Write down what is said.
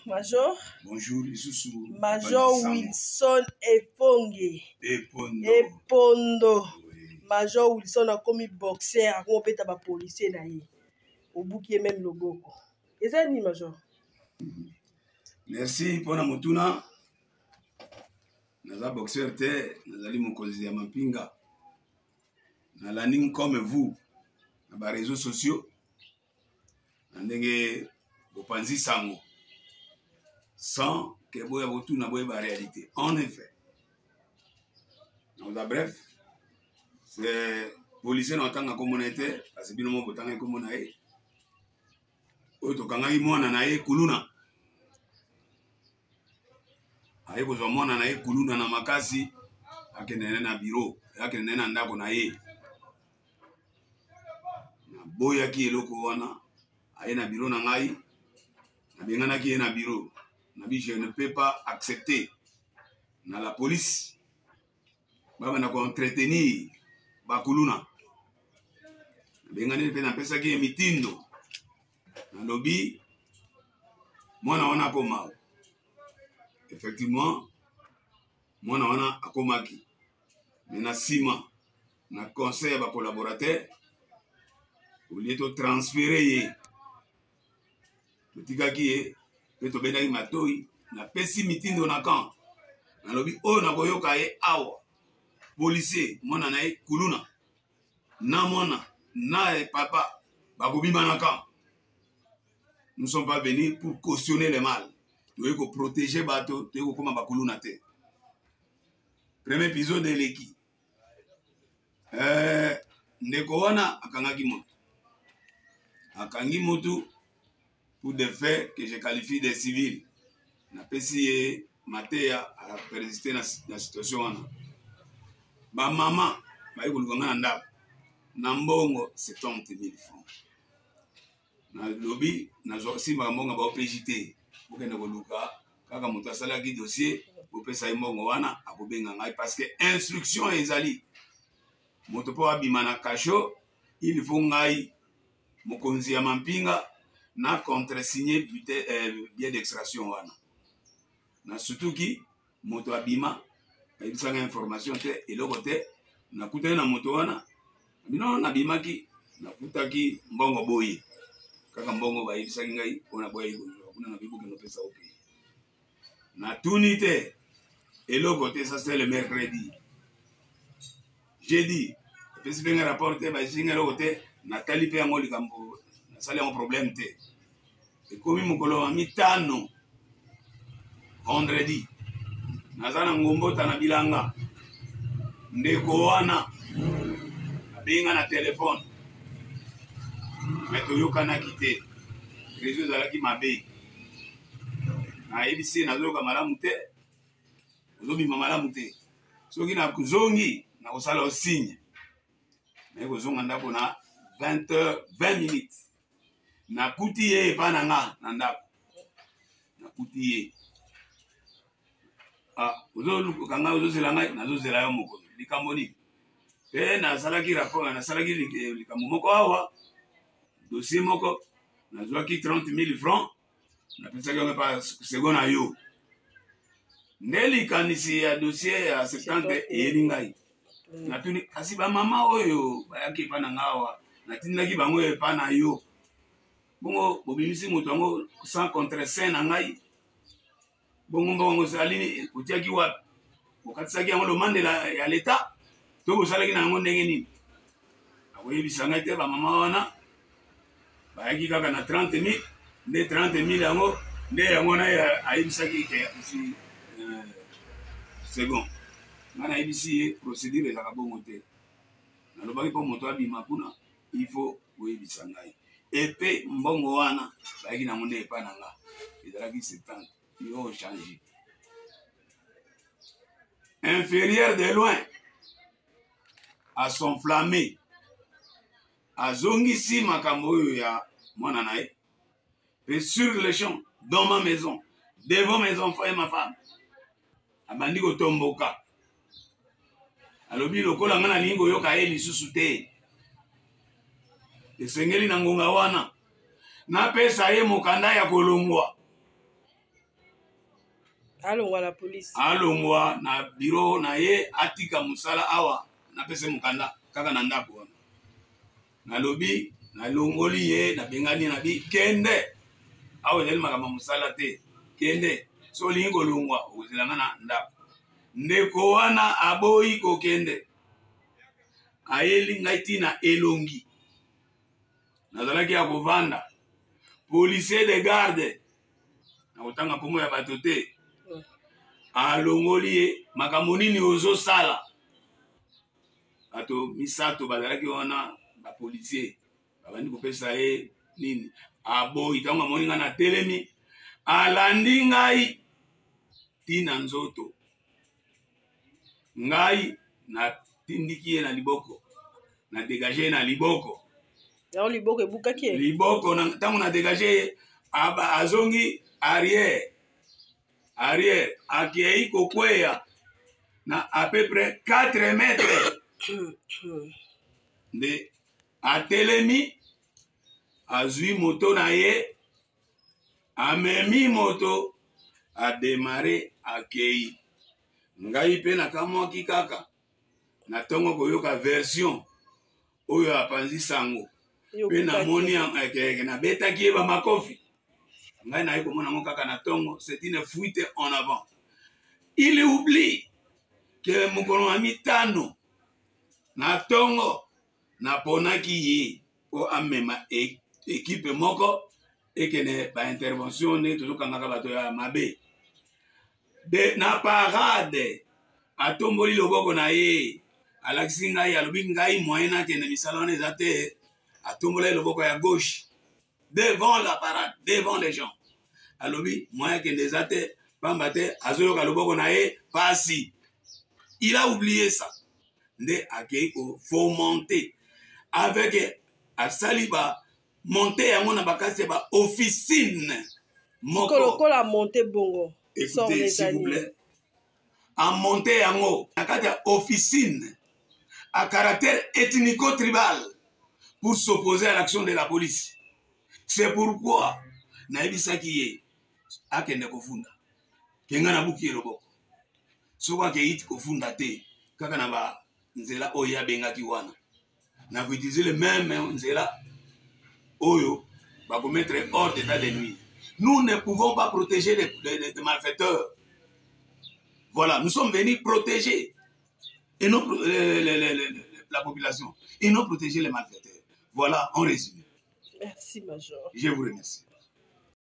Major. Bonjour, Isusu. Major Wilson Efonge. Epondo. Oui. Major Wilson a commis boxer à compéter ba policier na ye. Au bouquier même loboko. Et ça ni Major. Merci pour la motuna. Naza boxer te, nazali mokonzi ya mapinga. Na landing comme vous. Na ba réseaux sociaux. Ndenge bopanzi sango. Sans que boya botu na boya ba réalité. En effet. Donc bref, c'est policier na tanga communauté, parce que bino mo botanga ko mona e. O to kanga imona na e kuluna. Aye ko zomona na e kuluna na makasi akene na bureau, akene na ndako na ye. Na boya ki eloko wana, aye na bureau na ngai. Na bengana ki na bureau. Na bi je ne peux pas accepter. Na la police baba na ko entretenir bakuluna. Na bengana pe na pesa ki mitindo. Na lobby mwana wana koma. Effectivement mwana wana akomaki. Mais na sima na conseil ba collaborateur au lieu de transférer Tika ki to benaki matoi na pesi mitindo na kan na lobi o na koyoka ye awa policier mona na ye kuluna na mona na e papa bakobima na kan. Nous sommes pas venus pour cautionner le mal. Nous devons protéger bateau, nous devons comme bakuluna te. Premier épisode de l'équipe. Ndeko wana akangaki moto. Akangi moto pour des faits que je qualifie de civils. Na pesi Matea a persisté dans la situation wana. Ba maman ba ikolukanga na ndako. Na mbongo 70 000 francs. Na lobby na simba mbongo ba OPJT. Bokende koluka kaka moto asalaki dossier opesa mbongo wana akobenga ngai parce que instruction ezali. Moto po abima na kasho il faut ngai mokonzi ya mampinga na contresigné billet d'extraction wana. Na surtout ki moto abima ayibisanga information te eloko te na kutana na moto wana bino na bimaki na kutaki mbongo boye kaka mbongo bayibisaki ngai ona boye kuna na bibuke no pesa opi na tunité eloko te. Ça c'est le mercredi. Jeudi pesi benga rapport te ba jinga eloko te na talipe yango likambo na sali un problème te. Et comme mokolo wa mitano vendredi nazana ngombota na bilanga ndeko wana abenga na téléphone meto yokana kite réseau zalaki mabe na ebisi nazoka malamu te ozobima malamu te soki na kuzongi na kosala osigne na kozonga ndako na 20 minutes na kuti ye pana nga na ndako na kuti ye ozo kanga ozo zela ngai nazo zela yo moko likambo ni pe na salaki rapport na salaki likambo moko awa dossier moko na zwaki 30 000 francs na pesa que pas second na yo ndeli kanisi ya dossier ya 70 elingai na tuni asiba mama oyo bayaki pana ngawa na tindaki bango e pana yo bongo bobimisi moto ngo sans contre-scène na ngai bongo bongo salini utiaki wa okatisaki yango demande ya l'état to bosalaki na ngo ndenge nini akoyebisa ngai te ba mama wana bayaki kaka na 30 000 nde 30 000 yango nde yango na ayebisaki ke si second ngana ayebisi ye procédure ezaka bongo te nalobaki mpo moto abima kuna il faut oyebisa ngai epe mbongo wana bayaki nango nde epa na nga ezalaki 70 yo change inférieur de loin à son flammé azongisi makambo oyo ya mwana na ye et sur le champ dans ma maison devant mes enfants et ma femme abandi kotomboka alobi lokola nga nalingi koyoka ye lisusu te esengeli na ngonga wana napesa ye mokanda ya kolongwa alongwa na police alongwa na biro na ye atika musala awa napese mukanda kaka na ndako wana nalobi nalongoli ye nabengani na bi kende awa ezali makambo musala te kende so olingi kolongwa okozelanga na ndako ndeko wana aboyi kokende ayeli ngai ntina elongi nazalaki ya kovanda policier de garde nakotanga nkombo ya bato te alongoli ye makambo nini ozosala bato misato bazalaki wana bapolisier babandi kopesa ye nini aboyi ntango amoni ngai na telemi alandi ngai ntina nzoto ngai natindiki ye na liboko na dégage ye na liboko yango liboko ebukaki ye liboko ntango na dégage ye azongi arrière akei kokweya na à peu près 4 mètres nde atelemi azwi moto na ye amemi moto ademare akei ngai mpe nakamwaki kaka na ntongo koyoka version oyo apanzi sango mpe namoni nabetaki ye bamakofi ngai naye komona ngo kaka na ntongo c'est une fuite en avant il oublie ke mokolo na mitano na ntongo naponaki ye mpo amema ekipe moko ekene baintervention nde tozokangaka bato ya mabe na parade atomboli loboko na ye alakisi ngai alobi ngai moyen nakende misala wana eza te atombola ye loboko ya gauche devant la parade devant les gens alobi moyen akende eza te pamba te azoyoka loboko na ye pasi il a oublié ça nde akei kofomonte avec asali bamonte yango na bakasi ya baofficine moko lokola monte bongo écoutez s'il vous plaît en monte yango na kati ya officine à caractère ethnico-tribal pour s'opposer à l'action de la police. C'est pourquoi nayebisaki ye akende kofunda kenga na buki loboko soko akeiti kofunda te kaka na banzela oyo abengaki wana na koutiliser le même nzela oyo bakomettre hors d'état de nuire. Nous ne pouvons pas protéger les malfaiteurs. Voilà, nous sommes venus protéger et non la population et non protéger les malfaiteurs. Voilà, en résumé. Merci, Major. Je vous remercie.